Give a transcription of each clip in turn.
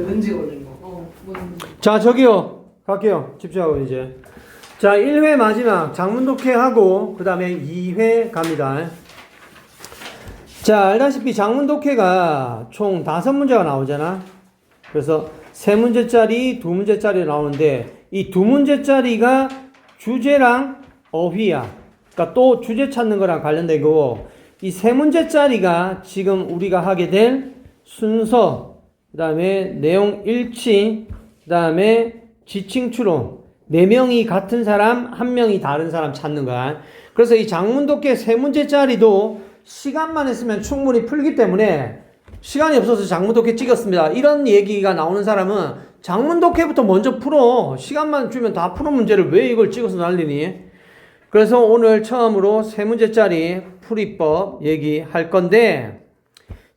문제 걸린 거. 뭔지. 자, 저기요. 갈게요. 집중하고 이제. 자, 1회 마지막 장문독해하고 그 다음에 2회 갑니다. 자, 알다시피 장문독해가 총 5문제가 나오잖아. 그래서 3문제짜리, 2문제짜리 나오는데 이 2문제짜리가 주제랑 어휘야. 그러니까 또 주제 찾는 거랑 관련된 거고, 이 3문제짜리가 지금 우리가 하게 될 순서, 그 다음에 내용 일치, 그 다음에 지칭 추론, 4명이 같은 사람, 1명이 다른 사람 찾는 거야. 그래서 이 장문독해 3문제짜리도 시간만 있으면 충분히 풀기 때문에 시간이 없어서 장문독해 찍었습니다. 이런 얘기가 나오는 사람은 장문독해부터 먼저 풀어. 시간만 주면 다 푸는 문제를 왜 이걸 찍어서 날리니? 그래서 오늘 처음으로 3문제짜리 풀이법 얘기할 건데,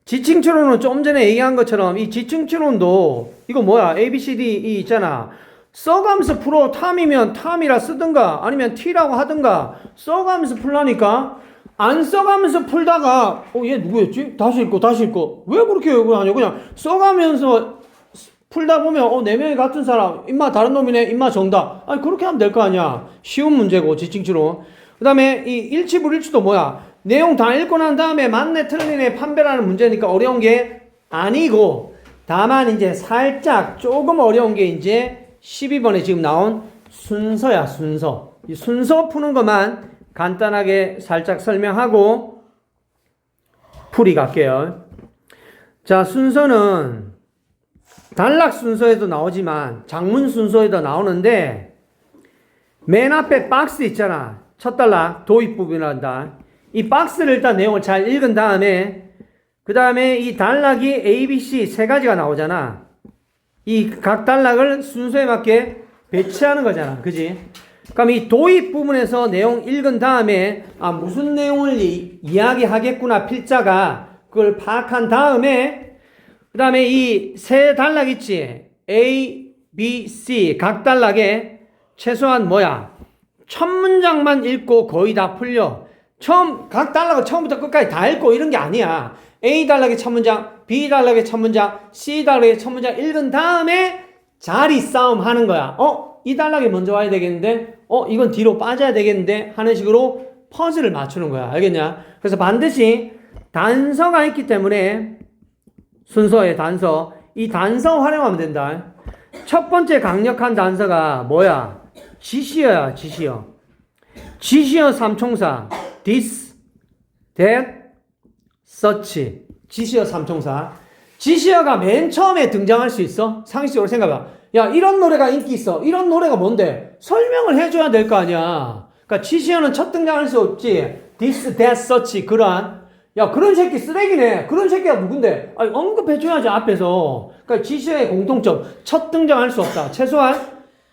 지칭추론은 좀 전에 얘기한 것처럼 이 지칭추론도 이거 뭐야? A, B, C, D, E 있잖아. 써가면서 풀어. 탐이면 탐이라 쓰든가 아니면 T라고 하든가 써가면서 풀라니까. 안 써가면서 풀다가 얘 누구였지? 다시 읽고 왜 그렇게 하냐? 그냥 써가면서 풀다 보면 4명이 같은 사람, 임마 다른 놈이네, 임마 정답. 아니 그렇게 하면 될 거 아니야. 쉬운 문제고 지칭추론. 그 다음에 이 일치불일치도 뭐야? 내용 다 읽고 난 다음에 맞네 틀리네 판별하는 문제니까 어려운 게 아니고, 다만 이제 살짝 조금 어려운 게 이제 12번에 지금 나온 순서야. 순서. 이 순서 푸는 것만 간단하게 살짝 설명하고 풀이 갈게요. 자, 순서는 단락 순서에도 나오지만 장문 순서에도 나오는데, 맨 앞에 박스 있잖아. 첫 단락 도입 부분이란다. 이 박스를 일단 내용을 잘 읽은 다음에 그 다음에 이 단락이 A, B, C 3가지가 나오잖아. 이 각 단락을 순서에 맞게 배치하는 거잖아. 그지? 그럼 이 도입 부분에서 내용 읽은 다음에 무슨 내용을 이야기하겠구나 필자가 그걸 파악한 다음에 그 다음에 이 3단락 있지? A, B, C 각 단락에 최소한 첫 문장만 읽고 거의 다 풀려. 각 단락을 처음부터 끝까지 다 읽고 이런 게 아니야. A 단락의 첫 문장, B 단락의 첫 문장, C 단락의 첫 문장 읽은 다음에 자리 싸움 하는 거야. 이 단락이 먼저 와야 되겠는데, 이건 뒤로 빠져야 되겠는데 하는 식으로 퍼즐을 맞추는 거야. 알겠냐? 그래서 반드시 단서가 있기 때문에 순서의 단서, 이 단서 활용하면 된다. 첫 번째 강력한 단서가 뭐야? 지시어야. 지시어 삼총사. this, that, such. 지시어 삼총사. 지시어가 맨 처음에 등장할 수 있어? 상식적으로 생각해봐. 야, 이런 노래가 인기 있어. 이런 노래가 뭔데? 설명을 해줘야 될 거 아니야. 그러니까 지시어는 첫 등장할 수 없지. this, that, such. 그런 새끼 쓰레기네. 그런 새끼가 누군데? 언급해줘야지, 앞에서. 그러니까 지시어의 공통점. 첫 등장할 수 없다. 최소한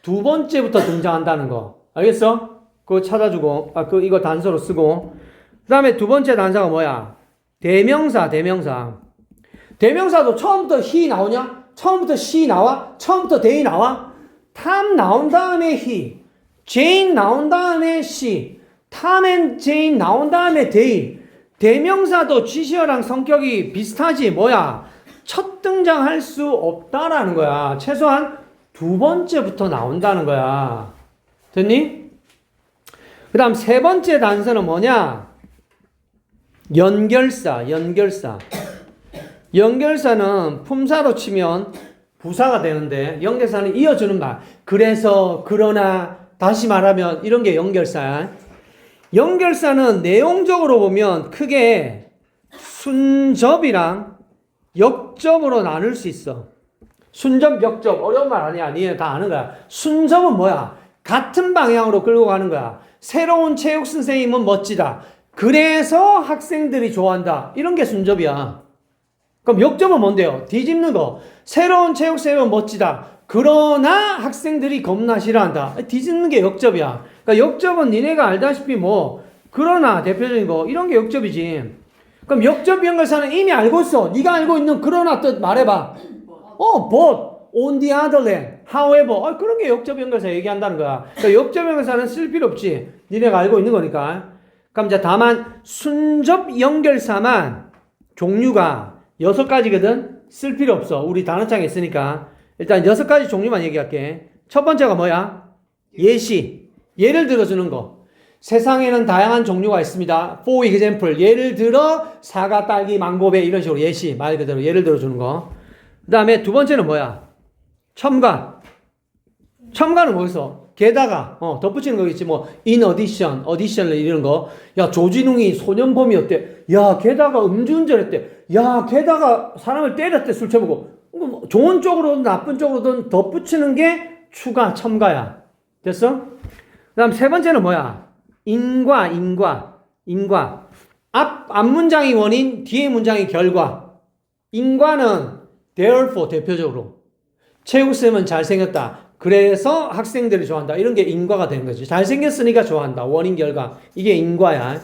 2번째부터 등장한다는 거. 알겠어? 그거 찾아주고, 이거 단서로 쓰고. 그 다음에 2번째 단서가 뭐야? 대명사. 대명사도 처음부터 he 나오냐? 처음부터 she 나와? 처음부터 they 나와? 탐 나온 다음에 he. Jane 나온 다음에 she. 탐 and Jane 나온 다음에 they. 대명사도 지시어랑 성격이 비슷하지. 첫 등장할 수 없다라는 거야. 최소한 2번째부터 나온다는 거야. 됐니? 그 다음 3번째 단서는 뭐냐? 연결사. 연결사는 품사로 치면 부사가 되는데, 연결사는 이어주는 말. 그래서, 그러나, 다시 말하면 이런 게 연결사야. 연결사는 내용적으로 보면 크게 순접이랑 역접으로 나눌 수 있어. 순접, 역접. 어려운 말 아니야. 니네 다 아는 거야. 순접은 뭐야? 같은 방향으로 끌고 가는 거야. 새로운 체육 선생님은 멋지다. 그래서 학생들이 좋아한다. 이런 게 순접이야. 그럼 역접은 뭔데요? 뒤집는 거. 새로운 체육 선생님은 멋지다. 그러나 학생들이 겁나 싫어한다. 뒤집는 게 역접이야. 그러니까 역접은 니네가 알다시피 그러나 대표적인 거 이런 게 역접이지. 그럼 역접 연결사는 이미 알고 있어. 네가 알고 있는 그러나 뜻 말해봐. but, on the other hand, however. 그런 게 역접 연결사 얘기한다는 거야. 그러니까 역접 연결사는 쓸 필요 없지. 니네가 알고 있는 거니까. 그럼 이제 다만 순접 연결사만 종류가 6가지거든. 쓸 필요 없어. 우리 단어장에 있으니까. 일단 6가지 종류만 얘기할게. 첫 번째가 뭐야? 예시. 예를 들어주는 거. 세상에는 다양한 종류가 있습니다. For example. 예를 들어 사과, 딸기, 망고, 배 이런 식으로 예시. 말 그대로 예를 들어주는 거. 그 다음에 두 번째는 뭐야? 첨가. 첨가는 뭐였어? 게다가 덧붙이는 거겠지. 뭐 in addition, additional 이런 거. 야, 조진웅이 소년범이었대. 야, 게다가 음주운전했대. 야, 게다가 사람을 때렸대. 술 처먹고. 뭐 좋은 쪽으로든 나쁜 쪽으로든 덧붙이는 게 추가 첨가야. 됐어? 그다음 세 번째는 뭐야? 인과. 앞 문장이 원인, 뒤에 문장이 결과. 인과는 therefore 대표적으로. 최욱쌤은 잘생겼다. 그래서 학생들이 좋아한다. 이런 게 인과가 되는 거지. 잘생겼으니까 좋아한다. 원인, 결과. 이게 인과야.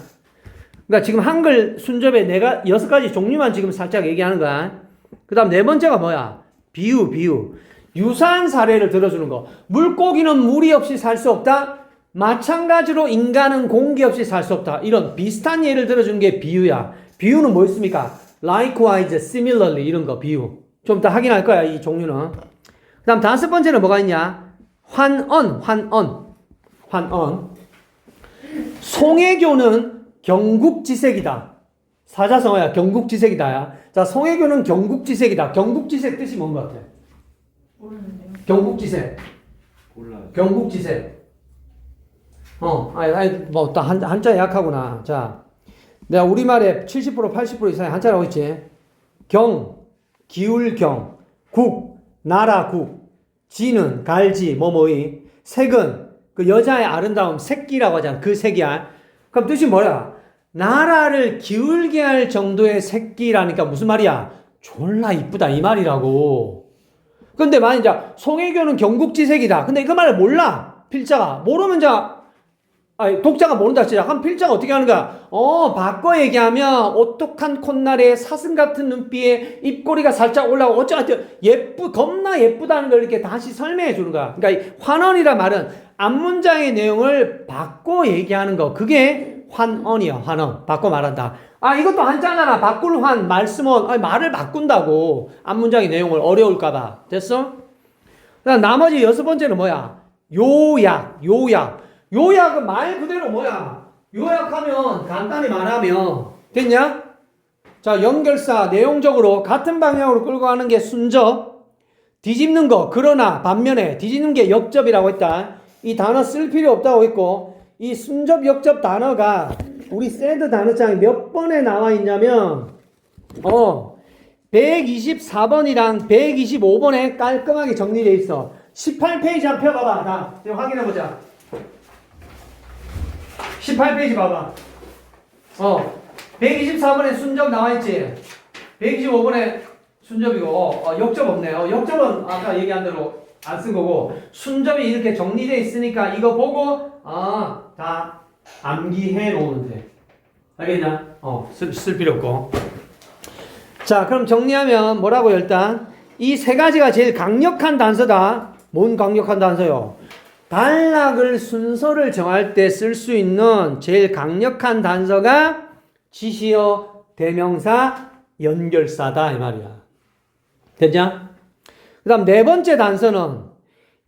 그러니까 지금 한글 순접에 내가 6가지 종류만 지금 살짝 얘기하는 거야. 그 다음 네 번째가 뭐야? 비유. 유사한 사례를 들어주는 거. 물고기는 물이 없이 살 수 없다. 마찬가지로 인간은 공기 없이 살 수 없다. 이런 비슷한 예를 들어주는 게 비유야. 비유는 뭐 있습니까? Likewise, similarly 이런 거 비유. 좀 이따 확인할 거야, 이 종류는. 그 다음 다섯 번째는 뭐가 있냐? 환언. 송혜교는 경국지색이다. 사자성어야. 경국지색이다. 자, 송혜교는 경국지색이다. 경국지색 뜻이 뭔 것 같아? 모르는데요. 경국지색. 몰라요. 경국지색. 뭐, 또 한자 약하구나. 자, 내가 우리말에 70% 80% 이상의 한자라고 했지. 기울경, 국, 나라, 국, 지는, 갈지, 뭐뭐이, 색은, 그 여자의 아름다움, 색기라고 하잖아. 그 색이야. 그럼 뜻이 뭐야? 나라를 기울게 할 정도의 색기라니까 무슨 말이야? 졸라 이쁘다 이 말이라고. 근데 만약 이제 송혜교는 경국지색이다. 근데 그 말을 몰라. 필자가. 모르면 독자가 모른다 진짜. 그럼 필자가 어떻게 하는 거야? 바꿔 얘기하면 오똑한 콧날에 사슴 같은 눈빛에 입꼬리가 살짝 올라오고 어쩌고 겁나 예쁘다는 걸 이렇게 다시 설명해 주는 거야. 그러니까 이 환언이란 말은 앞문장의 내용을 바꿔 얘기하는 거. 그게 환언이야. 환언. 바꿔 말한다. 이것도 한자잖아. 바꿀 환, 말씀은 말을 바꾼다고. 앞문장의 내용을 어려울까봐. 됐어? 그다음 나머지 6번째는 뭐야? 요약은 말 그대로 뭐야? 요약하면 간단히 말하면 됐냐? 자, 연결사 내용적으로 같은 방향으로 끌고 가는 게 순접, 뒤집는 거. 그러나 반면에 뒤집는 게 역접이라고 했다. 이 단어 쓸 필요 없다고 했고, 이 순접, 역접 단어가 우리 세드 단어장에 몇 번에 나와 있냐면 124번이랑 125번에 깔끔하게 정리되어 있어. 18페이지 한번 펴봐봐. 자, 확인해보자. 18페이지 봐봐. 124번에 순접 나와있지? 125번에 순접이고, 역접 없네요. 역접은 아까 얘기한 대로 안 쓴 거고, 순접이 이렇게 정리되어 있으니까 이거 보고, 다 암기해 놓으면 돼. 알겠냐? 쓸 필요 없고. 자, 그럼 정리하면 뭐라고요, 일단? 이 세 가지가 제일 강력한 단서다. 뭔 강력한 단서요? 단락을 순서를 정할 때 쓸 수 있는 제일 강력한 단서가 지시어, 대명사, 연결사다 이 말이야. 됐냐? 그 다음 네 번째 단서는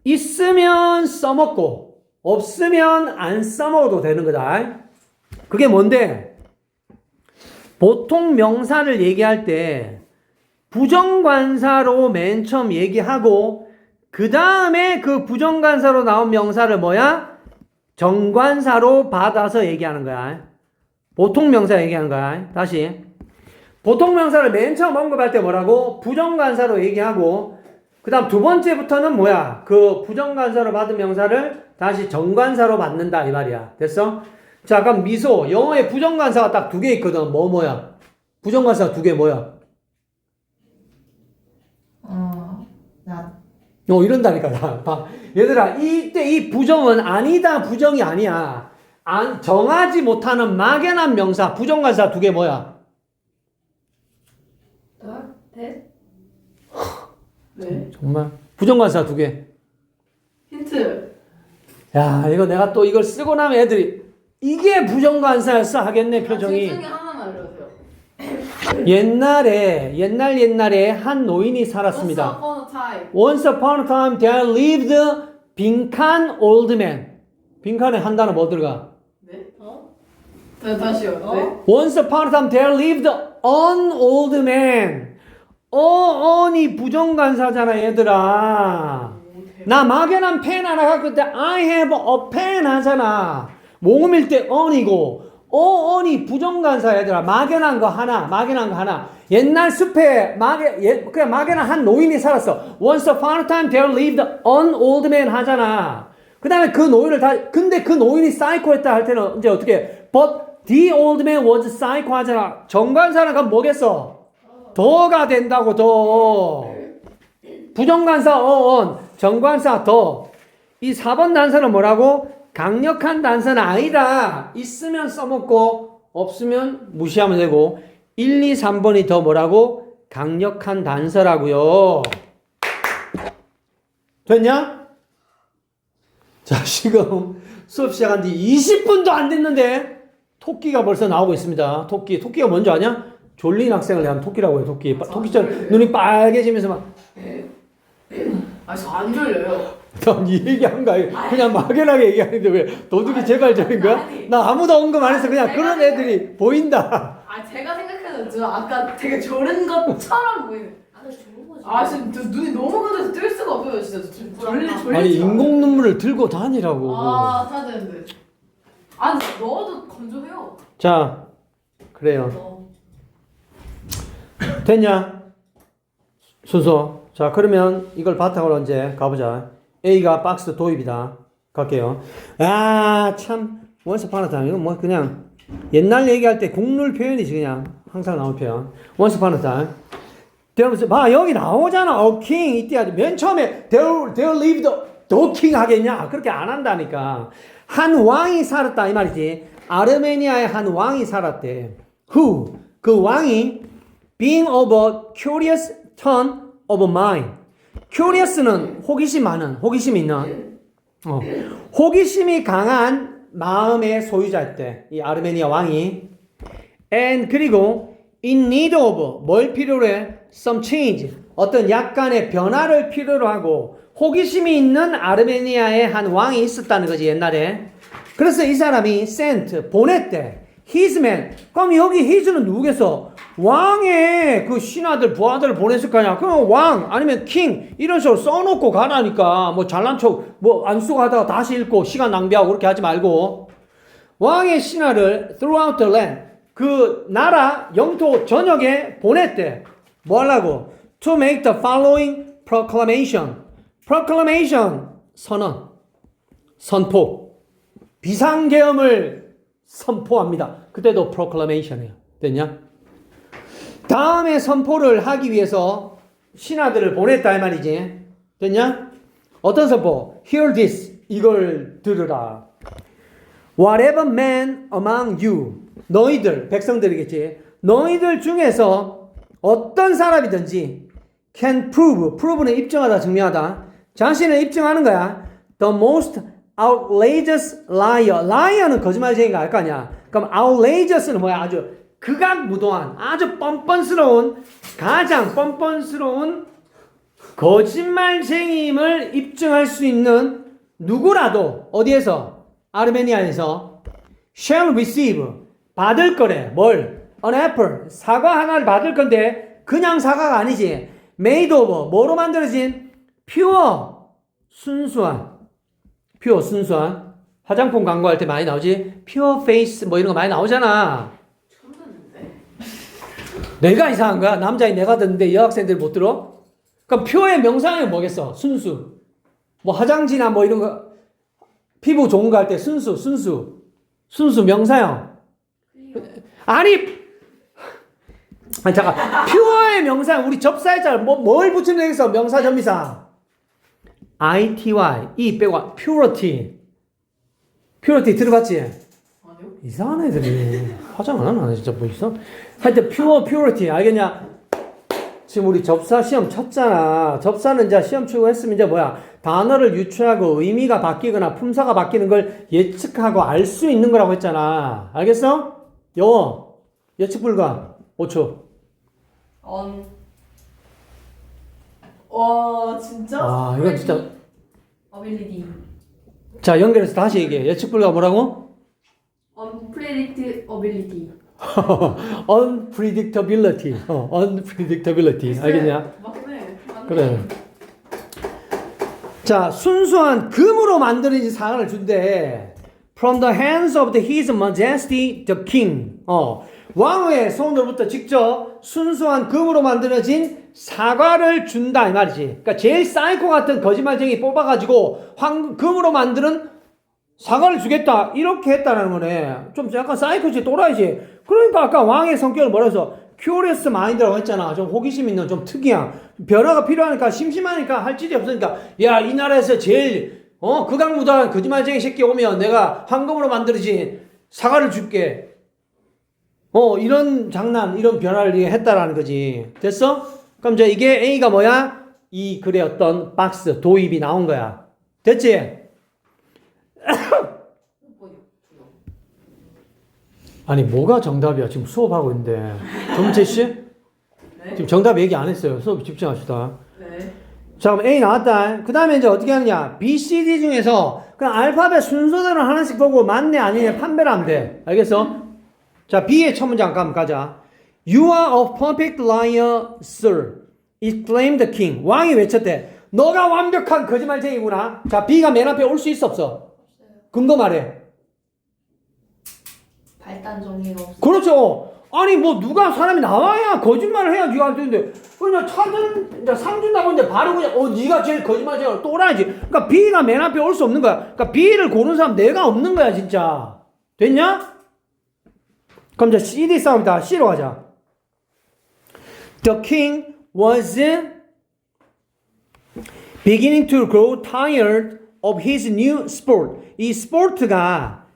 있으면 써먹고 없으면 안 써먹어도 되는 거다. 그게 뭔데? 보통 명사를 얘기할 때 부정관사로 맨 처음 얘기하고 그 다음에 그 부정관사로 나온 명사를 뭐야? 정관사로 받아서 얘기하는 거야. 보통 명사 얘기하는 거야. 다시. 보통 명사를 맨 처음 언급할 때 뭐라고? 부정관사로 얘기하고 그 다음 두 번째부터는 뭐야? 그 부정관사로 받은 명사를 다시 정관사로 받는다 이 말이야. 됐어? 자, 그럼 미소. 영어에 부정관사가 딱 두 개 있거든. 뭐야? 부정관사가 두 개 뭐야? 이런다니까. 봐. 얘들아, 이때 이 부정은 아니다, 부정이 아니야. 정하지 못하는 막연한 명사, 부정관사 두 개 뭐야? 네. 정말? 부정관사 두 개. 힌트. 야, 이거 내가 또 이걸 쓰고 나면 애들이 이게 부정관사였어 하겠네, 표정이. 둘 중에 하나만 알려주세요. 옛날에 한 노인이 살았습니다. Once upon Once upon a time. a time there lived 빈칸 old man. 빈칸에 한 단어 뭐 들어가? 네? 네, 다시요. 네. Once upon a time there lived an old man. on이 부정관사잖아 얘들아. 나 막연한 펜 하나 갖고 있을 때 I have a pen 하잖아. 모음일 때 on이고 on이 부정관사 얘들아. 막연한 거 하나. 옛날 숲에 그냥 막연한 한 노인이 살았어. Once upon a time there lived an old man 하잖아. 그 다음에 그 노인을 근데 그 노인이 사이코했다 할 때는 이제 어떻게 But the old man was psycho 하잖아. 정관사는 그럼 뭐겠어? 더가 된다고 더. 부정관사 on, 정관사 더. 이 4번 단서는 뭐라고? 강력한 단서는 아니다. 있으면 써먹고 없으면 무시하면 되고 1, 2, 3번이 더 뭐라고? 강력한 단서라고요. 됐냐? 자, 지금 수업 시작한 지 20분도 안 됐는데 토끼가 벌써 나오고 있습니다. 토끼가 뭔지 아냐? 졸린 학생을 대한 토끼라고 해요. 토끼처럼 눈이 빨개지면서 막 아, 저 안 졸려요. 넌 이 얘기한 거 아니야? 그냥 막연하게 얘기하는데 왜 도둑이 제발 저린 거야? 나 아무도 언급 안 해서 그냥 그런 애들이 보인다. 아, 제가 생각해도 저 아까 되게 졸은 것처럼 보이는. 좋은 거지. 아, 진짜 저 눈이 너무 가려서 뜰 수가 없어요. 진짜 저 졸리지. 아니 인공 눈물을 들고 다니라고. 아, 사야 되는데. 아, 근데 넣어도 건조해요. 자, 그래요. 됐냐? 순서. 자, 그러면 이걸 바탕으로 이제 가보자. A가 박스 도입이다. 갈게요. 아, 참. once upon a time. 이건 뭐 그냥 옛날 얘기할 때 국룰 표현이지 그냥. 항상 나오는 표현. once upon a time. 봐, 여기 나오잖아. A king. 이때 맨 처음에 there lived the king 하겠냐? 그렇게 안 한다니까. 한 왕이 살았다 이 말이지. 아르메니아에 한 왕이 살았대. Who? 그 왕이 being of a curious turn of mind. curious는 호기심 많은, 호기심 있는, 호기심이 강한 마음의 소유자였대. 이 아르메니아 왕이. And 그리고 in need of 뭘 필요로 해? some change. 어떤 약간의 변화를 필요로 하고 호기심이 있는 아르메니아의 한 왕이 있었다는 거지 옛날에. 그래서 이 사람이 sent 보냈대. his man. 그럼 여기 his는 누구겠어? 왕의 그 신하들 부하들을 보냈을 거 아니야. 그럼 왕 아니면 king 이런 식으로 써놓고 가라니까. 뭐 잘난 척 뭐 안 쓰고 하다가 다시 읽고 시간 낭비하고 그렇게 하지 말고 왕의 신하를 throughout the land 그 나라 영토 전역에 보냈대. 뭐 하려고? To make the following proclamation. proclamation 선언 선포 비상계엄을 선포합니다. 그때도 proclamation이에요. 됐냐? 다음에 선포를 하기 위해서 신하들을 보냈다 이 말이지. 됐냐? 어떤 선포? Hear this. 이걸 들으라. Whatever man among you. 너희들, 백성들이겠지. 너희들 중에서 어떤 사람이든지 can prove. prove는 입증하다, 증명하다. 자신을 입증하는 거야. The most outrageous liar. liar는 거짓말쟁이가 알 거 아니야. 그럼 outrageous는 뭐야? 아주 극악무도한 아주 뻔뻔스러운 가장 뻔뻔스러운 거짓말쟁이임을 입증할 수 있는 누구라도 어디에서? 아르메니아에서 shall receive 받을 거래. 뭘? an apple 사과 하나를 받을 건데 그냥 사과가 아니지. made of 뭐로 만들어진? pure 순수한 화장품 광고할 때 많이 나오지. pure face 뭐 이런 거 많이 나오잖아. 내가 이상한 거야? 남자인 내가 듣는데 여학생들 못 들어? 그럼 표의 명사형이 뭐겠어? 순수. 뭐 화장지나 뭐 이런 거 피부 좋은 거 할 때 순수 명사형. 아니 잠깐 퓨어의 명사형 우리 접사했잖아. 뭘 붙이면 되겠어? 명사 접미사. ITY 이 빼고 purity 들어봤지? 아니요. 이상한 애들이 화장 안 하나 진짜 뭐 있어? 하여튼 purity 알겠냐? 지금 우리 접사 시험 쳤잖아. 접사는 이제 시험 치고 했으면 이제 뭐야? 단어를 유추하고 의미가 바뀌거나 품사가 바뀌는 걸 예측하고 알 수 있는 거라고 했잖아. 알겠어? 영어 예측 불가 5초. on. 와 진짜? 아, 이건 진짜. ability. 자, 연결해서 다시 얘기해. 예측 불가 뭐라고? unpredictability. unpredictability. unpredictability. 알겠냐? 맞네. 그래. 자, 순수한 금으로 만들어진 사과를 준대. From the hands of His Majesty the King. 왕의 손으로부터 직접 순수한 금으로 만들어진 사과를 준다 이 말이지. 그러니까 제일 사이코 같은 거짓말쟁이 뽑아가지고 금으로 만드는 사과를 주겠다 이렇게 했다는 거네. 좀 약간 사이코지 또라이지. 그러니까 아까 왕의 성격을 뭐라 해서 curious mind라고 했잖아. 좀 호기심 있는 좀 특이한 변화가 필요하니까 심심하니까 할 짓이 없으니까 야, 이 나라에서 제일 극악무도한 거짓말쟁이 새끼 오면 내가 황금으로 만들어진 사과를 줄게. 이런 장난, 이런 변화를 했다라는 거지. 됐어? 그럼 이제 이게 A가 뭐야? 이 글의 어떤 박스, 도입이 나온 거야. 됐지? 아니, 뭐가 정답이야? 지금 수업하고 있는데. 정채 씨? 네. 지금 정답 얘기 안 했어요. 수업 집중합시다. 네. 자, 그럼 A 나왔다. 그 다음에 이제 어떻게 하느냐? B, C, D 중에서 그냥 알파벳 순서대로 하나씩 보고 맞네, 아니네 판별을 하면 돼. 알겠어? 자, B의 첫 문장 한번 가자. You are a perfect liar, sir. exclaimed the king. 왕이 외쳤대. 너가 완벽한 거짓말쟁이구나. 자, B가 맨 앞에 올 수 있어, 없어? 근거 말해. 발단 정리가 없어. 그렇죠. 아니, 뭐, 누가 사람이 나와야 거짓말을 해야지. 안 되는데. 그냥 이제 상 준다고 이제 바로 그냥, 네가 제일 거짓말쟁이야. 또라이지. 그러니까 B가 맨 앞에 올 수 없는 거야. 그러니까 B를 고른 사람 내가 없는 거야, 진짜. 됐냐? 그럼 이제 CD 싸움이다. C로 가자. The king was beginning to grow tired of his new sport. 이 스포츠가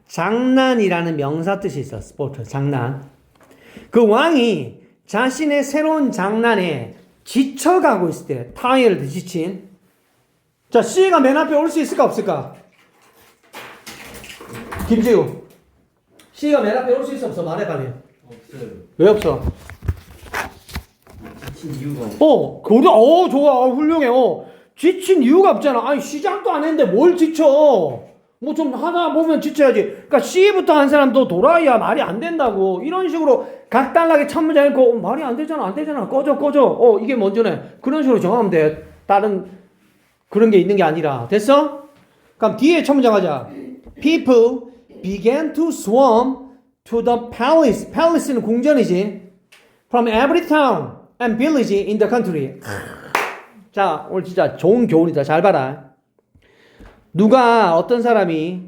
장난이라는 명사 뜻이 있어. 스포츠, 장난. 그 왕이 자신의 새로운 장난에 지쳐가고 있을 때, tired, 지친. 자, C가 맨 앞에 올 수 있을까, 없을까? 김지우. C가 맨 앞에 올 수 있어, 없어? 말해, 빨리. 없어요. 왜 없어? 지친 이유가 좋아. 훌륭해. 지친 이유가 없잖아. 아니, 시작도 안 했는데 뭘 지쳐? 뭐 좀 하다 보면 지쳐야지. 그러니까 C부터 한 사람도 도라이야. 말이 안 된다고. 이런 식으로 각달라게 첫 문장 읽고 말이 안 되잖아. 꺼져. 이게 먼저네. 그런 식으로 정하면 돼. 다른 그런 게 있는 게 아니라. 됐어? 그럼 뒤에 첫 문장 하자. People began to swarm to the palace. palace는 궁전이지. From every town and village in the country. 자, 오늘 진짜 좋은 교훈이다. 잘 봐라. 누가 어떤 사람이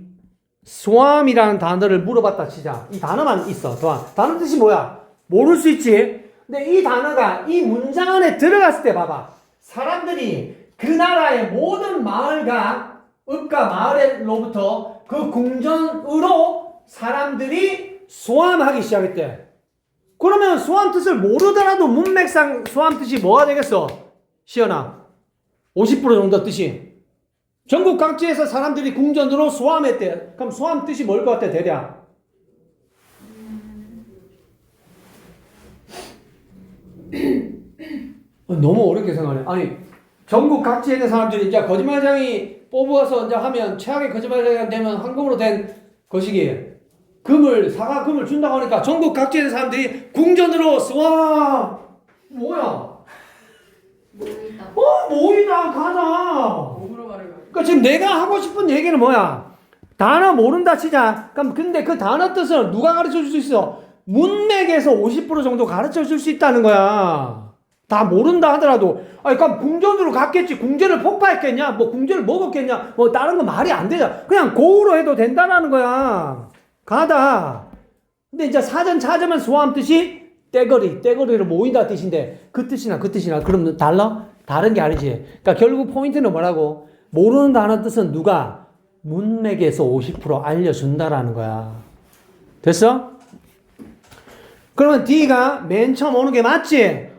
swarm이라는 단어를 물어봤다 치자. 이 단어만 있어. 단어 뜻이 뭐야? 모를 수 있지. 근데 이 단어가 이 문장 안에 들어갔을 때 봐봐. 사람들이 그 나라의 모든 마을과 읍과 마을로부터 그 궁전으로 사람들이 swarm하기 시작했대. 그러면 swarm 뜻을 모르더라도 문맥상 swarm 뜻이 뭐가 되겠어? 시연아. 50% 정도 뜻이. 전국 각지에서 사람들이 궁전으로 swarm했대. 그럼 swarm 뜻이 뭘 것 같아, 대략? 너무 어렵게 생각하네. 아니, 전국 각지에 있는 사람들이 이제 거짓말쟁이 뽑아서 이제 하면 최악의 거짓말쟁이가 되면 황금으로 된 거시기에 사과금을 준다고 하니까 전국 각지에 있는 사람들이 궁전으로 뭐야? 모이다 가자. 뭐로 말해요? 그러니까 지금 내가 하고 싶은 얘기는 뭐야? 단어 모른다 치자. 그럼 근데 그 단어 뜻을 누가 가르쳐 줄 수 있어? 문맥에서 50% 정도 가르쳐 줄 수 있다는 거야. 다 모른다 하더라도. 아니, 그럼 궁전으로 갔겠지. 궁전을 폭파했겠냐? 뭐 궁전을 먹었겠냐? 뭐 다른 거 말이 안 되잖아. 그냥 고우로 해도 된다라는 거야. 가다. 근데 이제 사전 찾으면 소함 뜻이 떼거리로 모인다 뜻인데 그 뜻이나 그럼 달라? 다른 게 아니지. 그러니까 결국 포인트는 뭐라고? 모르는 단어 뜻은 누가 문맥에서 50% 알려준다라는 거야. 됐어? 그러면 D가 맨 처음 오는 게 맞지?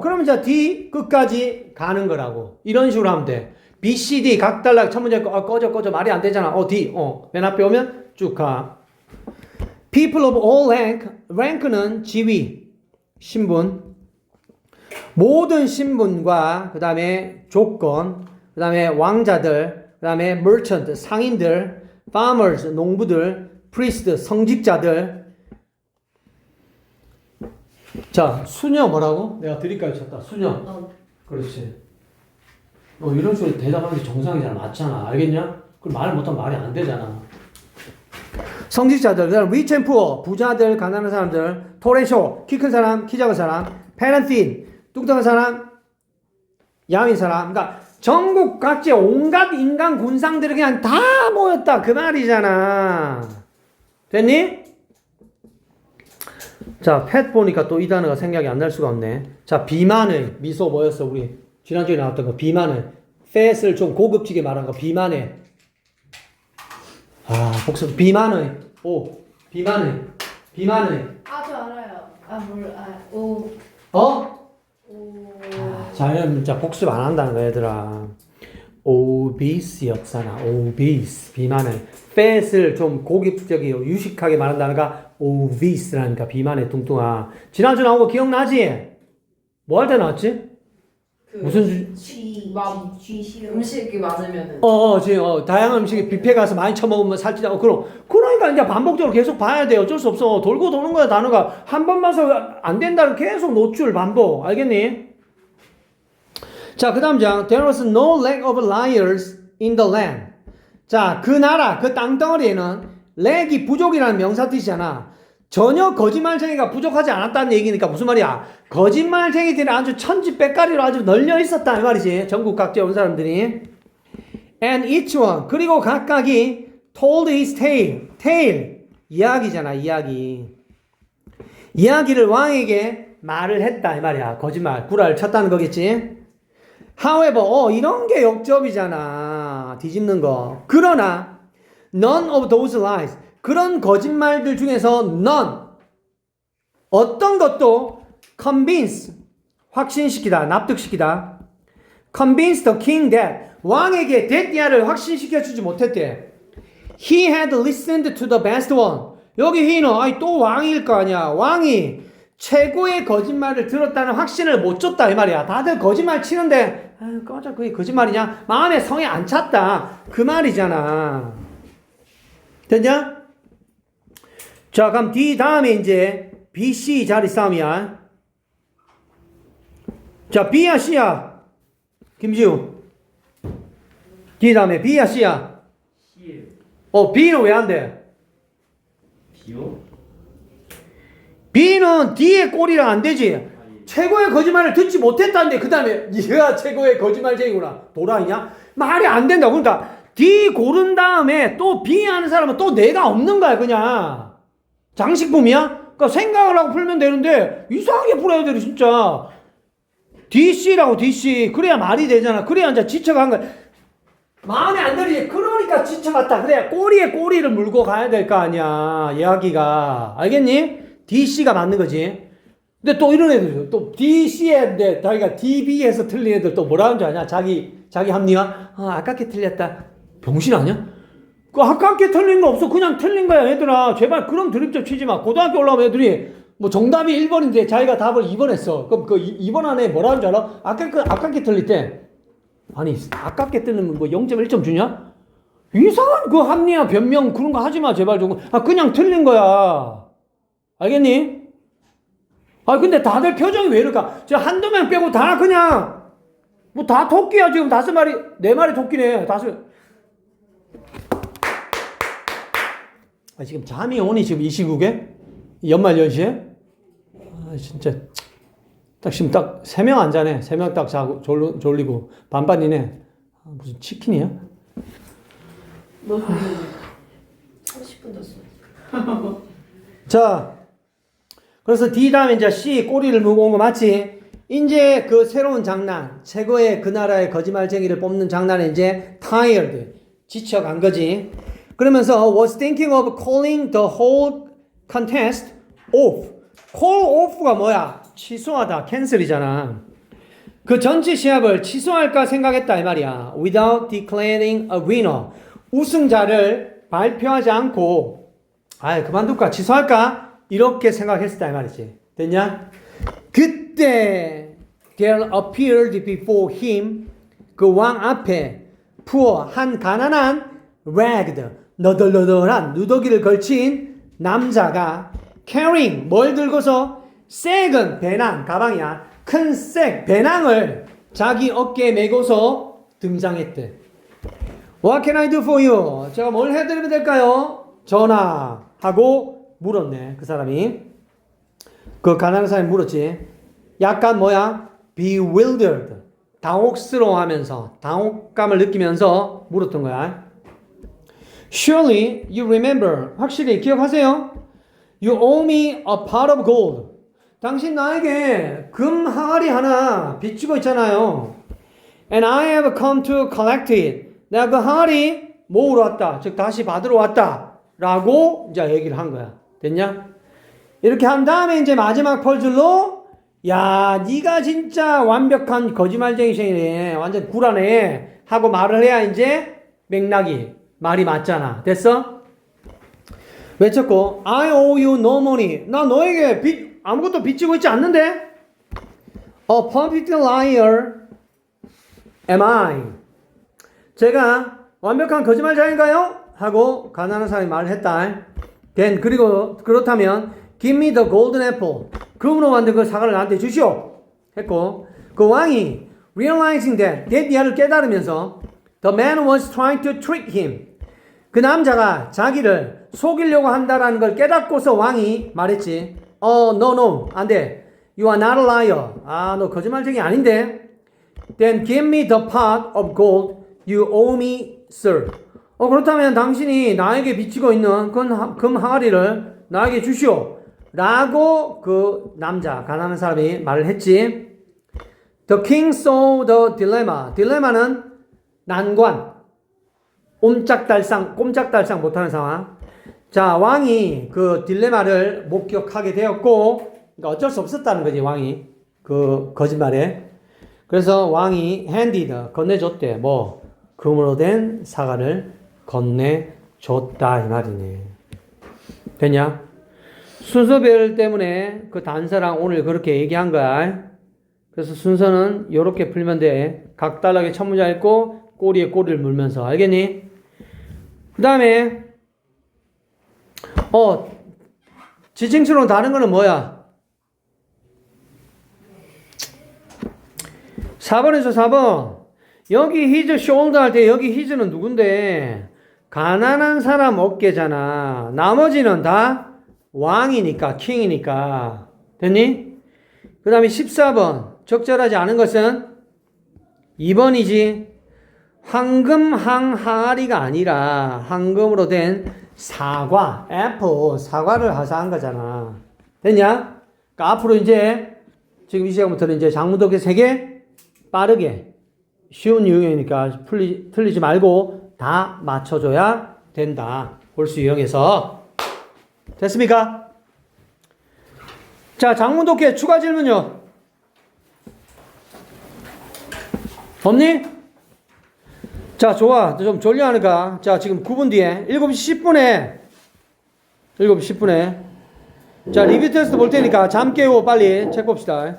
그러면 이제 D 끝까지 가는 거라고. 이런 식으로 하면 돼. B, C, D 각 달락 첫 문제 꺼져 말이 안 되잖아. D 맨 앞에 오면 쭉 가. People of all rank는 지위, 신분. 모든 신분과 그 다음에 조건, 그 다음에 왕자들, 그 다음에 merchant, 상인들, farmers, 농부들, priest, 성직자들. 자, 수녀 뭐라고? 내가 드릴까지 쳤다. 수녀. 그렇지. 이런 식으로 대답하는 게 정상이잖아. 맞잖아. 알겠냐? 그럼 말을 못하면 말이 안 되잖아. 성직자들, 그다음 rich and poor, 부자들, 가난한 사람들, tall and short, 키 큰 사람, 키 작은 사람, fat and thin, 뚱뚱한 사람, 야윈 사람. 그러니까 전국 각지 온갖 인간 군상들이 그냥 다 모였다. 그 말이잖아. 됐니? 자, fat 보니까 또 이 단어가 생각이 안 날 수가 없네. 자, 비만의 미소 뭐였어? 우리 지난주에 나왔던 거 비만의. fat을 좀 고급지게 말한 거 비만의. 아, 복수 비만의. 비만의. 저 알아요. 오. 어? 오. 자, 진짜 복습 안 한다는 거 얘들아. obese였잖아. obese. 비만의. fat을 좀 고급적이게 유식하게 말한다는가 obese라니까 비만의 뚱뚱아. 지난주 나온 거 기억나지? 뭐 할 때 나왔지? 무슨 음식이 많으면은. 지금 다양한 음식이 뷔페 가서 많이 처먹으면 살찌다. 그러니까 이제 반복적으로 계속 봐야 돼. 어쩔 수 없어. 돌고 도는 거야, 단어가. 한 번 봐서 안 된다는 계속 노출 반복. 알겠니? 자, 그 다음 장. There was no lack of liars in the land. 자, 그 나라, 그 땅덩어리에는 렉이 부족이라는 명사 뜻이잖아. 전혀 거짓말쟁이가 부족하지 않았다는 얘기니까 무슨 말이야? 거짓말쟁이들이 아주 천지백가리로 아주 널려 있었다 이 말이지. 전국 각지에 온 사람들이. And each one, 그리고 각각이 told his tale, 이야기잖아, 이야기. 이야기를 왕에게 말을 했다 이 말이야. 거짓말, 구라를 쳤다는 거겠지. However, 이런 게 역접이잖아. 뒤집는 거. 그러나 none of those lies, 그런 거짓말들 중에서 none, 어떤 것도 convince, 확신시키다, 납득시키다. convince the king that, 왕에게 데띠아를 확신시켜주지 못했대. He had listened to the best one. 여기 he는 또 왕일 거 아니야. 왕이 최고의 거짓말을 들었다는 확신을 못 줬다 이 말이야. 다들 거짓말 치는데 꺼져, 그게 거짓말이냐? 마음에 성에 안 찼다 그 말이잖아. 됐냐? 자, 그럼 D 다음에 이제 B, C 자리 싸움이야. 자, B야 C야? 김지우. D 다음에 B야 C야? C예요. B는 왜 안 돼? B요? B는 D의 꼴이라 안 되지. 최고의 거짓말을 듣지 못했다는데 그 다음에 얘가 최고의 거짓말쟁이구나. 도라이냐? 말이 안 된다. 그러니까 D 고른 다음에 또 B 하는 사람은 또 내가 없는 거야 그냥. 장식품이야? 그러니까 생각을 하고 풀면 되는데 이상하게 풀어야 돼 진짜. DC라고 DC. 그래야 말이 되잖아. 그래야 이제 지쳐간 거야. 마음에 안 들지. 그러니까 지쳐갔다. 그래야 꼬리에 꼬리를 물고 가야 될 거 아니야. 이야기가. 알겠니? DC가 맞는 거지. 근데 또 이런 애들, 또 DC인데 자기가 DB에서 틀린 애들 또 뭐라는 줄 아냐? 자기 합리화? 아깝게 틀렸다. 병신 아니야? 그 아깝게 틀린 거 없어. 그냥 틀린 거야, 얘들아. 제발 그런 드립점 치지 마. 고등학교 올라오면 애들이 뭐 정답이 1번인데 자기가 답을 2번 했어. 그럼 그 2번 안에 뭐라는 줄 알아? 아깝게 틀릴 때. 아니, 아깝게 틀리면 뭐 0.1점 주냐? 이상한 그 합리화, 변명 그런 거 하지 마, 제발 좀. 그냥 틀린 거야. 알겠니? 근데 다들 표정이 왜 이럴까? 저 한두 명 빼고 다 그냥, 뭐 다 토끼야, 지금 5마리, 4마리 토끼네, 5. 지금 잠이 오니, 지금 이 시국에? 연말 연시에? 진짜. 지금 딱 3명 안 자네. 3명 딱 자고, 졸리고, 반반이네. 무슨 치킨이야? 너 30분 잤어. 자. 그래서 D 다음에 이제 C 꼬리를 물고 온 거 맞지? 이제 그 새로운 장난, 최고의 그 나라의 거짓말쟁이를 뽑는 장난에 이제 tired, 지쳐간 거지. 그러면서 was thinking of calling the whole contest off. call off가 뭐야? 취소하다, 캔슬이잖아. 그 전체 시합을 취소할까 생각했다 이 말이야. without declaring a winner. 우승자를 발표하지 않고 그만둘까? 취소할까? 이렇게 생각했었다 이 말이지. 됐냐? 그때 there appeared before him 그 왕 앞에 poor 한 가난한 ragged 너덜너덜한 누더기를 걸친 남자가 carrying 뭘 들고서 쌔은 배낭 가방이야 큰 쌔 배낭을 자기 어깨에 메고서 등장했대. What can I do for you? 제가 뭘 해드리면 될까요? 전하하고 물었네. 그 사람이 그 가난한 사람이 물었지. 약간 뭐야? bewildered 당혹스러워하면서 당혹감을 느끼면서 물었던 거야. Surely you remember 확실히 기억하세요? You owe me a pot of gold. 당신 나에게 금 항아리 하나 빚지고 있잖아요. And I have come to collect it. 내가 그 항아리 모으러 왔다. 즉 다시 받으러 왔다. 라고 이제 얘기를 한 거야. 됐냐? 이렇게 한 다음에 이제 마지막 퍼즐로 야 네가 진짜 완벽한 거짓말쟁이시네. 완전 구라네. 하고 말을 해야 이제 맥락이 말이 맞잖아. 됐어? 외쳤고 I owe you no money. 나 너에게 아무것도 빚지고 있지 않는데? A perfect liar am I. 제가 완벽한 거짓말자인가요? 하고 가난한 사람이 말을 했다. Then 그리고 그렇다면 give me the golden apple. 금으로 만든 그 사과를 나한테 주시오. 했고 그 왕이 realizing that 이하를 깨달으면서 the man was trying to trick him. 그 남자가 자기를 속이려고 한다라는 걸 깨닫고서 왕이 말했지. No, 안 돼. You are not a liar. 너 거짓말쟁이 아닌데. Then give me the pot of gold you owe me, sir. 그렇다면 당신이 나에게 빚지고 있는 금 항아리를 나에게 주시오. 라고 그 남자, 가난한 사람이 말을 했지. The king saw the dilemma. 딜레마는 난관. 꼼짝달싹 못하는 상황. 자, 왕이 그 딜레마를 목격하게 되었고, 그러니까 어쩔 수 없었다는 거지, 왕이. 그 거짓말에. 그래서 왕이 handed, 건네줬대. 금으로 된 사과를 건네줬다, 이 말이네. 됐냐? 순서별 때문에 그 단서랑 오늘 그렇게 얘기한 거야. 그래서 순서는 이렇게 풀면 돼. 각달라게 첫 문장 읽고, 꼬리에 꼬리를 물면서. 알겠니? 그 다음에 지칭수로 다른 거는 뭐야? 4번에서 4번. 여기 his shoulder 할 때 여기 his는 누군데? 가난한 사람 어깨잖아. 나머지는 다 왕이니까, 킹이니까. 됐니? 그 다음에 14번. 적절하지 않은 것은 2번이지. 황금 항아리가 아니라 황금으로 된 사과, 애플, 사과를 하사한 거잖아. 됐냐? 그러니까 앞으로 이제 지금 이 시간부터는 이제 장문독해 3개 빠르게 쉬운 유형이니까 틀리지 말고 다 맞춰줘야 된다. 홀수 유형에서. 됐습니까? 자, 장문독해 추가 질문요. 없니? 자, 좋아. 좀 졸려하니까. 자, 지금 9분 뒤에 7시 10분에 자, 리뷰 테스트 볼 테니까 잠 깨고 빨리 책 봅시다.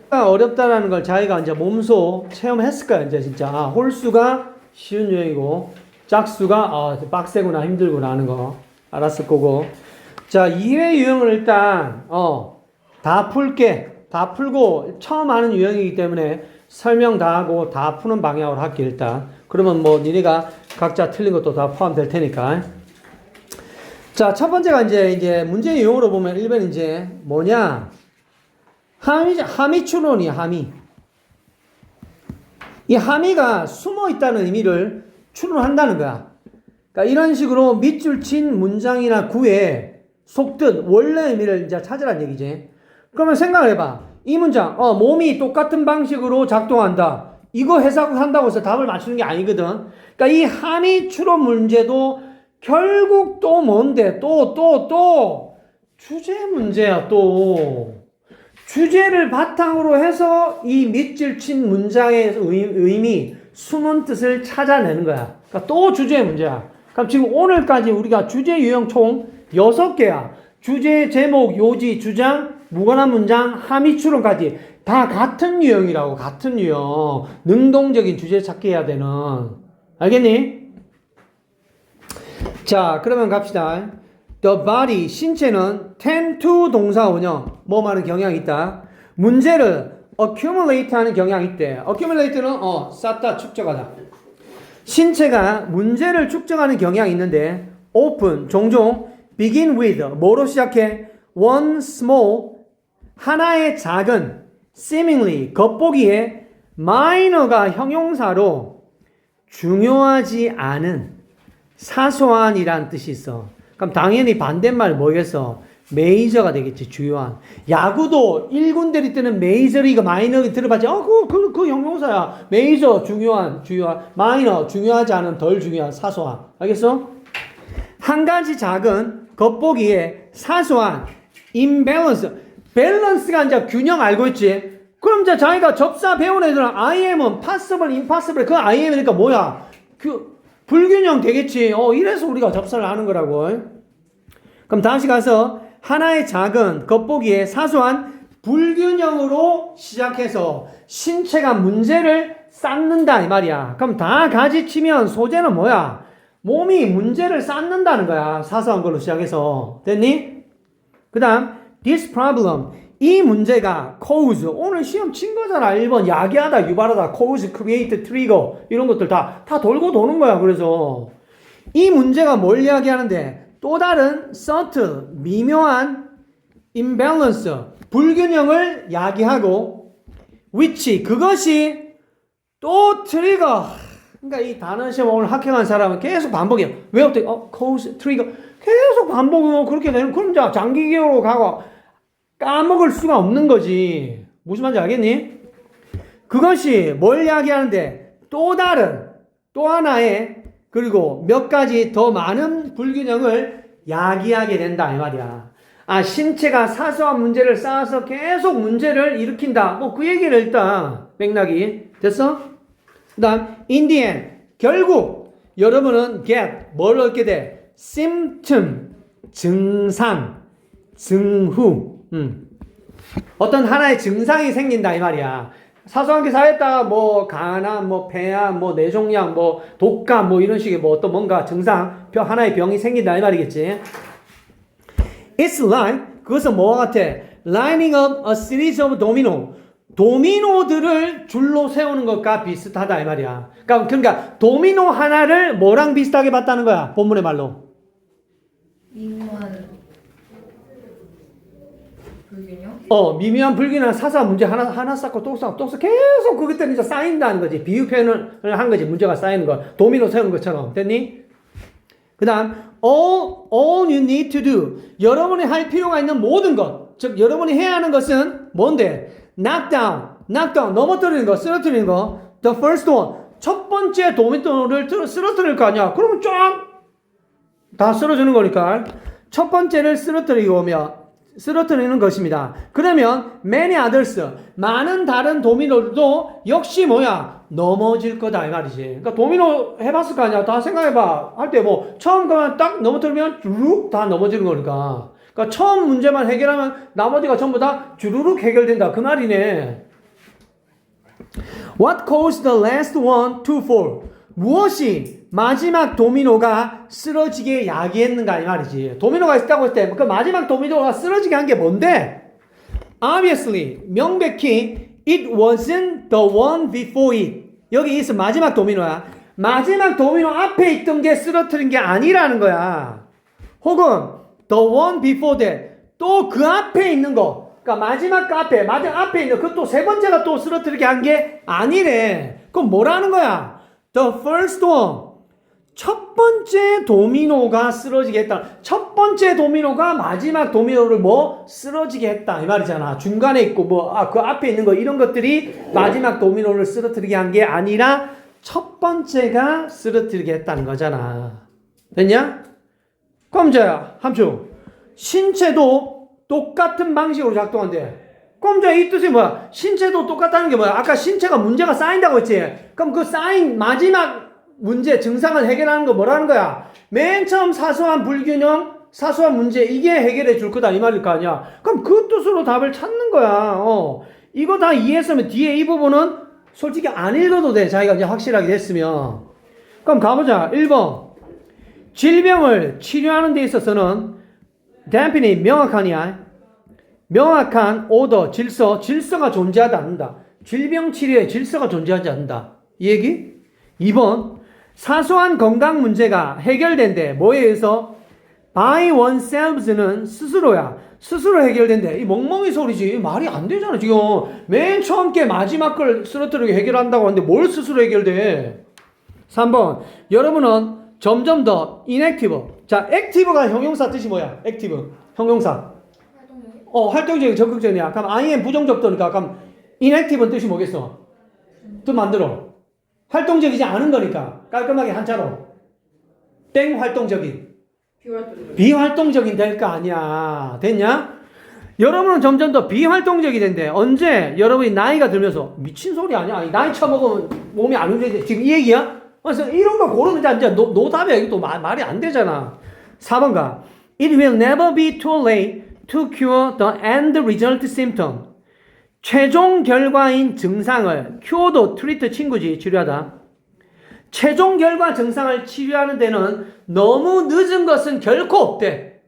어렵다라는 걸 자기가 이제 몸소 체험했을 거야, 이제 진짜. 홀수가 쉬운 유형이고 짝수가 빡세구나, 힘들구나 하는 거 알았을 거고. 자, 2회 유형을 일단 다 풀고 처음 하는 유형이기 때문에 설명 다 하고 다 푸는 방향으로 할게. 일단 그러면 니네가 각자 틀린 것도 다 포함될 테니까. 자, 첫 번째가 이제 문제 유형으로 보면 1번 이제 뭐냐? 함의 추론이야, 함의. 이 함의가 숨어 있다는 의미를 추론한다는 거야. 그러니까 이런 식으로 밑줄 친 문장이나 구에 속뜻 원래 의미를 이제 찾으라는 얘기지. 그러면 생각을 해봐. 이 문장, 몸이 똑같은 방식으로 작동한다. 이거 해석한다고 해서 답을 맞추는 게 아니거든. 그러니까 이 함의 추론 문제도 결국 또 뭔데? 또 주제 문제야, 또. 주제를 바탕으로 해서 이 밑줄 친 문장의 의미, 숨은 뜻을 찾아내는 거야. 그러니까 또 주제 문제야. 그럼 지금 오늘까지 우리가 주제 유형 총 6개야. 주제, 제목, 요지, 주장, 무관한 문장, 함의 추론까지 다 같은 유형이라고, 같은 유형. 능동적인 주제 찾기 해야 되는. 알겠니? 자, 그러면 갑시다. The body, 신체는 tend to 동사 원형, 뭐 하는 경향이 있다. 문제를 accumulate 하는 경향이 있대. accumulate는 쌓다, 축적하다. 신체가 문제를 축적하는 경향이 있는데 often, 종종 begin with, 뭐로 시작해? one small, 하나의 작은, seemingly, 겉보기에 minor가 형용사로 중요하지 않은, 사소한이란 뜻이 있어. 그럼 당연히 반대말 뭐겠어? 메이저가 되겠지, 주요한. 야구도 1군들이 뜨는 메이저리그 마이너리 들어봤지? 그 형용사야. 메이저, 중요한, 마이너, 중요하지 않은, 덜 중요한, 사소한. 알겠어? 한 가지 작은, 겉보기에 사소한, imbalance. 밸런스가 이제 균형 알고 있지? 그럼 이제 자기가 접사 배운 애들은 I am은 possible, impossible. 그 I am이니까 뭐야? 불균형 되겠지. 이래서 우리가 접사를 하는 거라고. 그럼 다시 가서 하나의 작은 겉보기에 사소한 불균형으로 시작해서 신체가 문제를 쌓는다 이 말이야. 그럼 다 같이 치면 소재는 뭐야? 몸이 문제를 쌓는다는 거야. 사소한 걸로 시작해서. 됐니? 그 다음 this problem, 이 문제가 cause, 오늘 시험 친 거잖아. 1번 야기하다, 유발하다, cause, create, trigger 이런 것들 다 돌고 도는 거야. 그래서 이 문제가 뭘 이야기하는데 또 다른 subtle, 미묘한 imbalance, 불균형을 야기하고 which, 그것이 또 trigger. 그러니까 이 단어 시험 오늘 합격한 사람은 계속 반복해요. 왜 어떻게 cause, trigger 계속 반복하면 그렇게 되는. 그럼 이제 장기 기억으로 가고 까먹을 수가 없는 거지. 무슨 말인지 알겠니? 그것이 뭘 이야기하는데 또 다른, 또 하나의, 그리고 몇 가지 더 많은 불균형을 야기하게 된다 이 말이야. 신체가 사소한 문제를 쌓아서 계속 문제를 일으킨다. 뭐 그 얘기를 일단 맥락이 됐어? 그 다음 in the end, 결국 여러분은 get, 뭘 얻게 돼? symptom, 증상, 증후. 어떤 하나의 증상이 생긴다 이 말이야. 사소한 게 쌓였다, 뭐 간암, 뭐 폐암, 뭐 뇌종양, 뭐 독감, 뭐 이런 식의 뭐 어떤 뭔가 증상, 하나의 병이 생긴다 이 말이겠지. It's like, 그것은 뭐와 같아? Lining up a series of domino. 도미노들을 줄로 세우는 것과 비슷하다 이 말이야. 그러니까 도미노 하나를 뭐랑 비슷하게 봤다는 거야? 본문의 말로. 미묘한 불균형? 미묘한 불균형, 사소한 문제 하나 쌓고 또 쌓고 또 쌓고 계속 그것 때문에 쌓인다는 거지. 비유 표현을 한 거지. 문제가 쌓이는 거. 도미노 세우는 것처럼. 됐니? 그 다음 all you need to do, 여러분이 할 필요가 있는 모든 것, 즉 여러분이 해야 하는 것은 뭔데? knock down, 넘어뜨리는 거, 쓰러뜨리는 거. the first one, 첫 번째 도미노를 쓰러뜨릴 거 아니야. 그러면 쫙 다 쓰러지는 거니까 첫 번째를 쓰러뜨리는 것입니다. 그러면 many others, 많은 다른 도미노들도 역시 뭐야? 넘어질 거다 이 말이지. 그러니까 도미노 해봤을 거 아니야. 다 생각해봐. 할 때 뭐 처음 그냥 딱 넘어뜨리면 주르륵 다 넘어지는 거니까. 그러니까 처음 문제만 해결하면 나머지가 전부 다 주르륵 해결된다 그 말이네. What caused the last one to fall? 무엇이 마지막 도미노가 쓰러지게 야기했는가 이 말이지. 도미노가 있다고 할 때 그 마지막 도미노가 쓰러지게 한 게 뭔데? Obviously, 명백히 it wasn't the one before it. 여기 있어 마지막 도미노야. 마지막 도미노 앞에 있던 게 쓰러뜨린 게 아니라는 거야. 혹은 the one before that, 또 그 앞에 있는 거. 그러니까 마지막 앞에 있는 그 또 세 번째가 또 쓰러뜨리게 한 게 아니래. 그럼 뭐라는 거야? The first one, 첫 번째 도미노가 쓰러지게 했다. 첫 번째 도미노가 마지막 도미노를 쓰러지게 했다 이 말이잖아. 중간에 있고 그 앞에 있는 거 이런 것들이 마지막 도미노를 쓰러뜨리게 한 게 아니라 첫 번째가 쓰러뜨리게 했다는 거잖아. 됐냐? 그럼 이제 함수 신체도 똑같은 방식으로 작동한대. 그럼 이제 이 뜻이 뭐야? 신체도 똑같다는 게 뭐야? 아까 신체가 문제가 쌓인다고 했지? 그럼 그 쌓인 마지막 문제, 증상을 해결하는 거 뭐라는 거야? 맨 처음 사소한 불균형, 사소한 문제, 이게 해결해 줄 거다 이 말일 거 아니야? 그럼 그 뜻으로 답을 찾는 거야. 이거 다 이해했으면 뒤에 이 부분은 솔직히 안 읽어도 돼. 자기가 이제 확실하게 됐으면. 그럼 가보자. 1번. 질병을 치료하는 데 있어서는 대표님 명확하냐? 명확한 오더, 질서가 존재하지 않는다. 질병 치료에 질서가 존재하지 않는다. 이 얘기? 2번. 사소한 건강 문제가 해결된대. 뭐에 의해서? by oneself는 스스로야. 스스로 해결된대. 이 멍멍이 소리지. 말이 안 되잖아, 지금. 맨 처음 게 마지막 걸 쓰러뜨리게 해결한다고 하는데 뭘 스스로 해결돼? 3번. 여러분은 점점 더 inactive. 자, active가 형용사 뜻이 뭐야? active. 형용사. 활동적인, 적극적이야. 그럼 I am 부정적도니까. 그럼 inactive는 뜻이 뭐겠어? 또 만들어. 활동적이지 않은 거니까. 깔끔하게 한자로. 땡 활동적인. 비활동적인 될 거 아니야. 됐냐? 여러분은 점점 더 비활동적이 된대. 언제? 여러분이 나이가 들면서. 미친 소리 아니야. 나이 처먹으면 몸이 안 움직이지. 지금 이 얘기야? 그래서 이런 거 고르면 이제 노답이야. 이게 또 말이 안 되잖아. 4번가. It will never be too late to cure the end result symptom. 최종 결과인 증상을 cure도 treat 친구지. 치료하다. 최종 결과 증상을 치료하는 데는 너무 늦은 것은 결코 없대.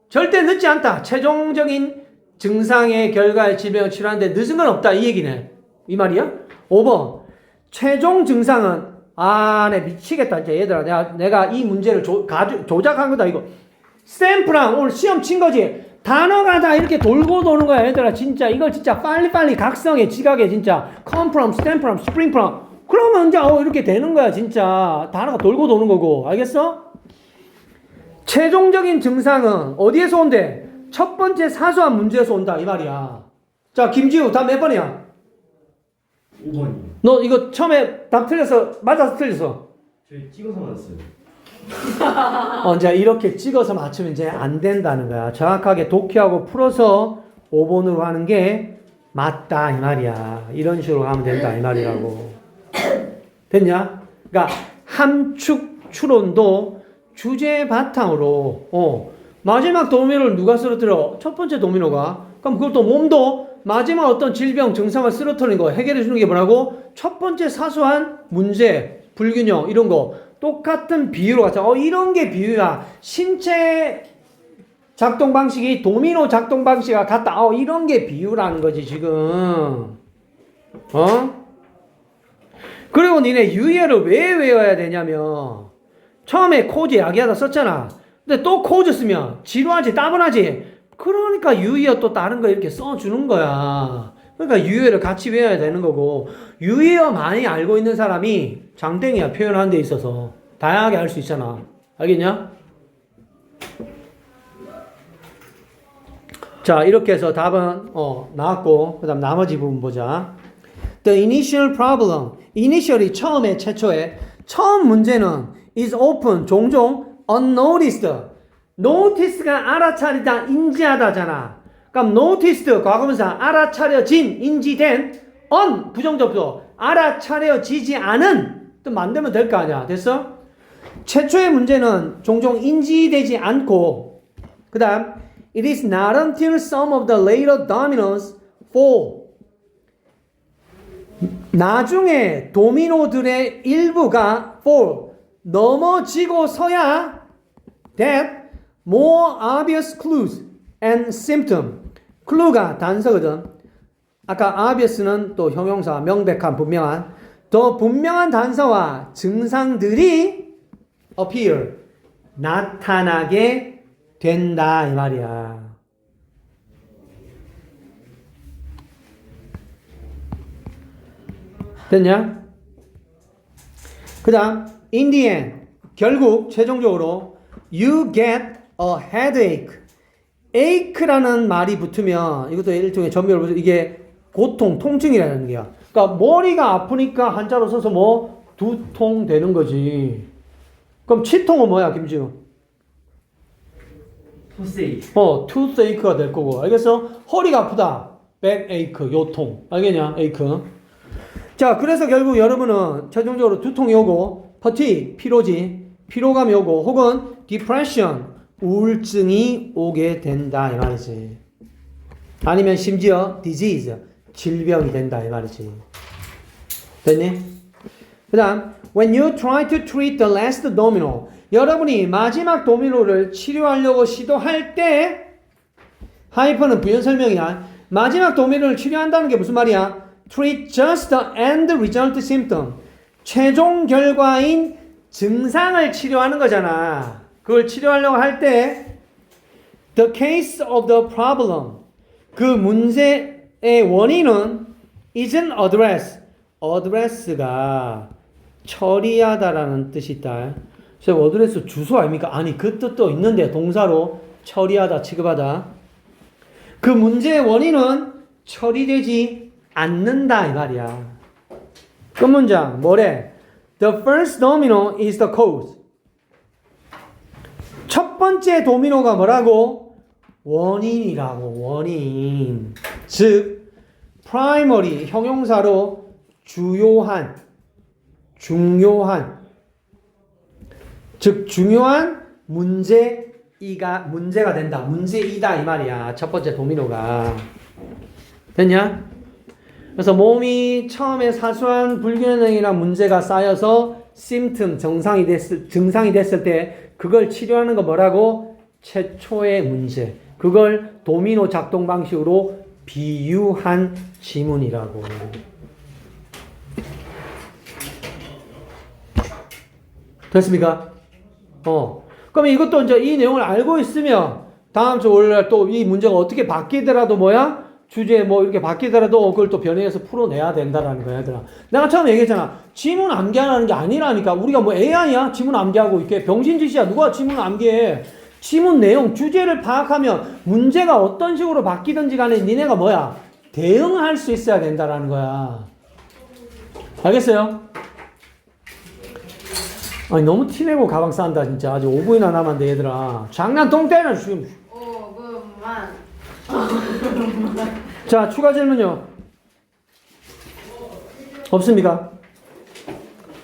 절대 늦지 않다. 최종적인 증상의 결과의 질병을 치료하는 데 늦은 건 없다. 이 얘기네. 이 말이야? 5번. 최종 증상은 내 미치겠다. 이제 얘들아. 내가 이 문제를 조작한 거다. 이거. 스탬프랑 오늘 시험 친 거지. 단어가 다 이렇게 돌고 도는 거야. 얘들아. 진짜. 이걸 진짜 빨리빨리 각성해. 지각해. 진짜. come from, stem from, spring from. 그러면 이제 이렇게 되는 거야. 진짜. 단어가 돌고 도는 거고. 알겠어? 최종적인 증상은 어디에서 온대? 첫 번째 사소한 문제에서 온다. 이 말이야. 자, 김지우. 답 몇 번이야? 5번이요. 너 이거 처음에 답 틀렸어? 맞아서 틀렸어? 저희 찍어서 맞았어요. 이제 이렇게 찍어서 맞추면 이제 안 된다는 거야. 정확하게 독해하고 풀어서 5번으로 하는 게 맞다. 이 말이야. 이런 식으로 하면 된다. 이 말이라고. 됐냐? 그러니까 함축 추론도 주제 바탕으로 마지막 도미노를 누가 쓰러뜨려? 첫 번째 도미노가. 그럼 그걸 또 몸도 마지막 어떤 질병 증상을 쓰러뜨리는 거 해결해 주는 게 뭐라고? 첫 번째 사소한 문제, 불균형 이런 거 똑같은 비유로 가자. 이런 게 비유야. 신체 작동 방식이 도미노 작동 방식과 같다. 이런 게 비유라는 거지 지금. 그리고 니네 유의어를 왜 외워야 되냐면 처음에 코즈 야기하다 썼잖아. 근데 또 코즈 쓰면 지루하지 따분하지. 그러니까 유의어 또 다른 거 이렇게 써주는 거야. 그러니까 유의어를 같이 외워야 되는 거고 유의어 많이 알고 있는 사람이 장땡이야. 표현하는 데 있어서 다양하게 할 수 있잖아. 알겠냐? 자, 이렇게 해서 답은 나왔고 그 다음 나머지 부분 보자. The initial problem. initially 처음에 최초에 처음 문제는 is often 종종 unnoticed. notice가 알아차리다 인지하다잖아. 그럼 noticed 과거분사 알아차려진 인지된 부정접수 알아차려지지 않은 또 만들면 될 거 아니야. 됐어? 최초의 문제는 종종 인지되지 않고 그 다음 it is not until some of the later dominoes fall. 나중에 도미노들의 일부가 fall 넘어지고서야 that more obvious clues and symptom. clue가 단서거든. 아까 obvious는 또 형용사 명백한 분명한 더 분명한 단서와 증상들이 appear 나타나게 된다 이 말이야. 됐냐? 그 다음 in the end 결국 최종적으로 you get a headache. ache라는 말이 붙으면 이것도 일종의 전멸 이게 고통, 통증이라는 게야. 그러니까 머리가 아프니까 한자로 써서 뭐 두통 되는 거지. 그럼 치통은 뭐야, 김지우? 토세이크. toothache가 될 거고. 알겠어? 허리가 아프다. backache, 요통. 알겠냐? ache. 자, 그래서 결국 여러분은 최종적으로 두통이 오고 fatigue, 피로지. 피로감이 오고 혹은 depression, 우울증이 오게 된다 이 말이지. 아니면 심지어 disease, 질병이 된다 이 말이지. 됐니? 그 다음 when you try to treat the last domino 여러분이 마지막 도미노를 치료하려고 시도할 때 하이퍼는 부연 설명이야. 마지막 도미노를 치료한다는 게 무슨 말이야? treat just the end result symptom 최종 결과인 증상을 치료하는 거잖아. 그걸 치료하려고 할 때 the case of the problem 그 문제의 원인은 isn't address가 처리하다라는 뜻이 있다. 그래서 어드레스 주소 아닙니까? 아니 그 뜻도 있는데 동사로 처리하다 취급하다. 그 문제의 원인은 처리되지 않는다 이 말이야. 끝 문장 뭐래? The first domino is the cause. 첫 번째 도미노가 뭐라고? 원인이라고. 원인. 즉 primary 형용사로 주요한 중요한 즉 중요한 문제가 된다. 문제이다 이 말이야. 첫 번째 도미노가. 됐냐? 그래서 몸이 처음에 사소한 불균형이나 문제가 쌓여서 symptom 증상이 됐을 때 그걸 치료하는 거 뭐라고? 최초의 문제. 그걸 도미노 작동 방식으로 비유한 지문이라고. 됐습니까? 그럼 이것도 이제 이 내용을 알고 있으면 다음 주 월요일 또 이 문제가 어떻게 바뀌더라도 뭐야? 주제 뭐 이렇게 바뀌더라도 그걸 또 변형해서 풀어내야 된다라는 거야, 얘들아. 내가 처음에 얘기했잖아. 지문 암기하라는 게 아니라니까. 우리가 뭐 AI야? 지문 암기하고 이렇게 병신짓이야. 누가 지문 암기해? 지문 내용, 주제를 파악하면 문제가 어떤 식으로 바뀌든지 간에 니네가 뭐야? 대응할 수 있어야 된다라는 거야. 알겠어요? 아니 너무 티내고 가방 싼다 진짜. 아직 5분이나 남았는데 얘들아. 장난 똥 때려 지금. 5분만. 자 추가 질문요. 없습니까?